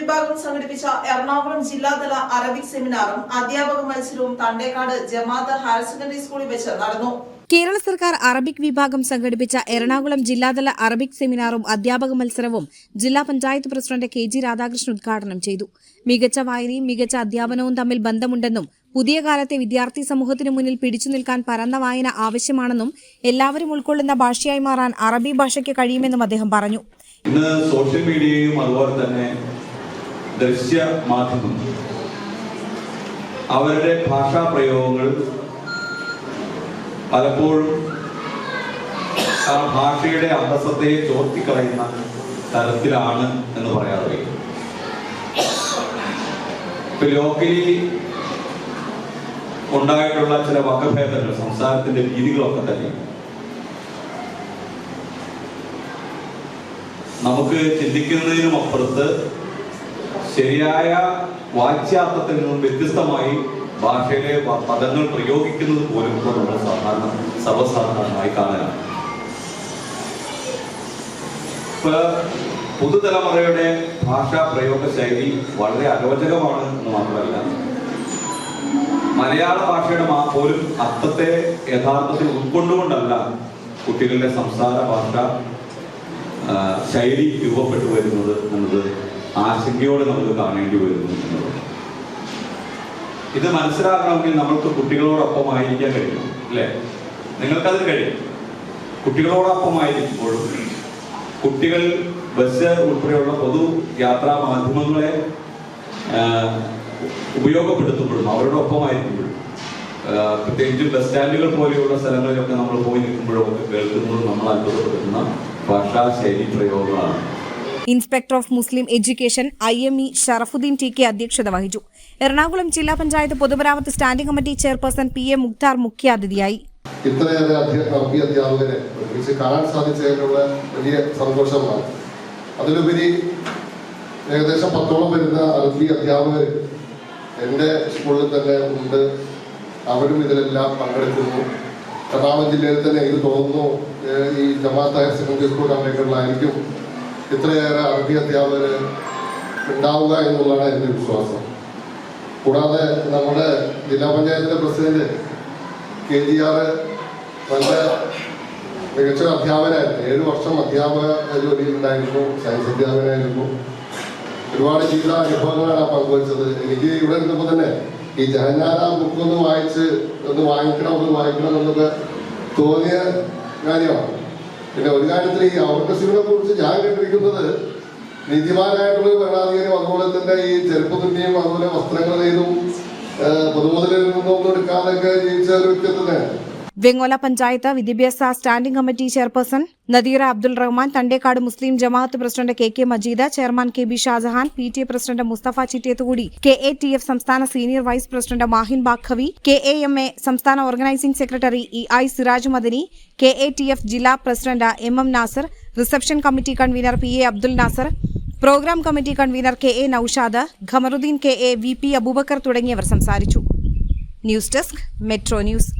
വിഭാഗം സംഘടിപ്പിച്ച എറണാകുളം ജില്ലാതല അറബിക് സെമിനാറും അധ്യാപക മത്സരവും തണ്ടേക്കാട് ജമാഅത്ത് ഹയർ സെക്കൻഡറി സ്കൂളിൽ വെച്ച് നടന്നു. കേരള സർക്കാർ അറബിക് വിഭാഗം സംഘടിപ്പിച്ച എറണാകുളം ജില്ലാതല അറബിക് സെമിനാറും അധ്യാപക മത്സരവും ജില്ലാ പഞ്ചായത്ത് പ്രസിഡന്റ് കെ.ജി. രാധാകൃഷ്ണൻ ഉദ്ഘാടനം ചെയ്തു. മികച്ച വായനയും മികച്ച അധ്യാപനവും തമ്മിൽ ബന്ധമുണ്ടെന്നും പുതിയ കാലത്തെ വിദ്യാർത്ഥി സമൂഹത്തിനു മുന്നിൽ പിടിച്ചു നിൽക്കാൻ പരന്ന വായന ആവശ്യമാണെന്നും എല്ലാവരും ഉൾക്കൊള്ളുന്ന ഭാഷയായി മാറാൻ അറബി ഭാഷയ്ക്ക് കഴിയുമെന്നും അദ്ദേഹം പറഞ്ഞു. ഇന്ന് സോഷ്യൽ മീഡിയയും അതുപോലെ തന്നെ ദൃശ്യ മാധ്യമം അവരുടെ ഭാഷാ പ്രയോഗങ്ങൾ പലപ്പോഴും ആ ഭാഷയുടെ അന്തസ്സത്തെ ചോർത്തിക്കളയുന്ന തരത്തിലാണ് എന്ന് പറയാറ്. ഇപ്പൊ ലോക്കലി ഉണ്ടായിട്ടുള്ള ചില വകഭേദങ്ങൾ, സംസാരത്തിന്റെ രീതികളൊക്കെ തന്നെ നമുക്ക് ചിന്തിക്കുന്നതിനും അപ്പുറത്ത് ശരിയായ വാച്യാർത്ഥത്തിൽ നിന്നും വ്യത്യസ്തമായി ഭാഷയിലെ പദങ്ങൾ പ്രയോഗിക്കുന്നത് പോലും ഇപ്പോൾ നമ്മൾ സർവ്വസാധാരണമായി കാണുകയാണ്. ഇപ്പൊ പുതുതലമുറയുടെ ഭാഷാ പ്രയോഗ ശൈലി വളരെ അരോചകമാണ് എന്ന് മാത്രമല്ല, മലയാള ഭാഷയുടെ പോലും അർത്ഥത്തെ യഥാർത്ഥത്തിൽ ഉൾക്കൊണ്ടുകൊണ്ടല്ല കുട്ടികളുടെ സംസാര ഭാഷ ശൈലി രൂപപ്പെട്ടു വരുന്നത് എന്നത് ആശങ്കയോടെ നമുക്ക് കാണേണ്ടി വരുന്നു എന്നുള്ളത്. ഇത് മനസ്സിലാക്കണമെങ്കിൽ നമ്മൾക്ക് കുട്ടികളോടൊപ്പമായിരിക്കാൻ കഴിയും, അല്ലേ? നിങ്ങൾക്കത് കഴിയും. കുട്ടികളോടൊപ്പമായിരിക്കുമ്പോൾ കുട്ടികൾ ബസ് ഉൾപ്പെടെയുള്ള പൊതു യാത്രാ മാധ്യമങ്ങളെ ഉപയോഗപ്പെടുത്തുമ്പോഴും അവരുടെ ഒപ്പമായിരിക്കുമ്പോഴും, പ്രത്യേകിച്ച് ബസ് സ്റ്റാൻഡുകൾ പോലെയുള്ള സ്ഥലങ്ങളിലൊക്കെ നമ്മൾ പോയി നിൽക്കുമ്പോഴും ഒക്കെ കേൾക്കുന്നതും നമ്മൾ അത്ഭുതപ്പെടുത്തുന്ന ഭാഷാ ശൈലി പ്രയോഗങ്ങളാണ്. Inspector of Muslim education IME Sharafuddin TK അധ്യക്ഷത വഹിച്ചു. എറണാകുളം ജില്ലാ പഞ്ചായത്ത് പൊതുമരാമത്ത് standing committee chairperson PA Mukhtar മുഖ്യാതിഥിയായി. ഇത്രയേറെ അറബി അധ്യാപകരെ കാണാൻ സാധിച്ചതിനുള്ള വലിയ സന്തോഷമാണ്. അതിലുപരി ഏകദേശം 10ഓളം വരുന്ന അറബി അധ്യാപകർ എൻ്റെ സ്കൂളിൽ തന്നെ ഉണ്ട്. അവരും ഇതിലെല്ലാം പങ്കെടുക്കുന്നു. എറണാകുളം ജില്ലയിൽ തന്നെ എനിക്ക് തോന്നുന്നു ഈ ജമാഅത്ത് ഹയർ സെക്കൻഡറി സ്കൂൾ കണ്ടേക്കുകളായിരിക്കും ഇത്രയേറെ അറബി അധ്യാപകർ ഉണ്ടാവുക എന്നുള്ളതാണ് എൻ്റെ വിശ്വാസം. കൂടാതെ നമ്മുടെ ജില്ലാ പഞ്ചായത്തിൻ്റെ പ്രസിഡന്റ് KGR നല്ല മികച്ച അധ്യാപകനായിരുന്നു. 7 വർഷം അധ്യാപക ജോലിയിലുണ്ടായിരുന്നു. സയൻസ് അധ്യാപകനായിരുന്നു. ഒരുപാട് ജീവിത അനുഭവങ്ങളാണ് പങ്കുവച്ചത്. എനിക്ക് ഇവിടെ ഇരുന്നപ്പോൾ തന്നെ ഈ ജഹന്നാര ബുക്ക് ഒന്ന് വായിക്കണം എന്നൊക്കെ തോന്നിയ കാര്യമാണ്. പിന്നെ ഒരു കാര്യത്തിൽ ഈ ഔറംഗസീബിനെ കുറിച്ച് ഞാൻ കേട്ടിരിക്കുന്നത് നീതിമാനായിട്ടുള്ള ഭരണാധികാരിയും അതുപോലെ തന്നെ ഈ ചെരുപ്പ് തുന്നിയും അതുപോലെ വസ്ത്രങ്ങൾ നെയ്തും പൊതുമുതലിൽ നിന്നൊന്നും എടുക്കാതൊക്കെ ജീവിച്ച ഒരു വ്യക്തി തന്നെയാണ്. വെങ്ങോല പഞ്ചായത്ത് വിദ്യാഭ്യാസ standing committee chairperson Nadeera Abdul Rahman, Thandekkad Muslim Jamaat president KK Majeed, chairman KB Shajahan, PTA president Mustafa Chittethukudi, KATF സംസ്ഥാന senior vice president Mahin Baqavi, KAMA സംസ്ഥാന organising secretary EI Siraj Madani, KATF ജില്ലാ president MM Nasar, reception committee convener PA Abdul Nasar, programme committee convener KA Noushad, Khamaruddin KA, VP Abubakar തുടങ്ങിയവർ സംസാരിച്ചു. News desk metro news.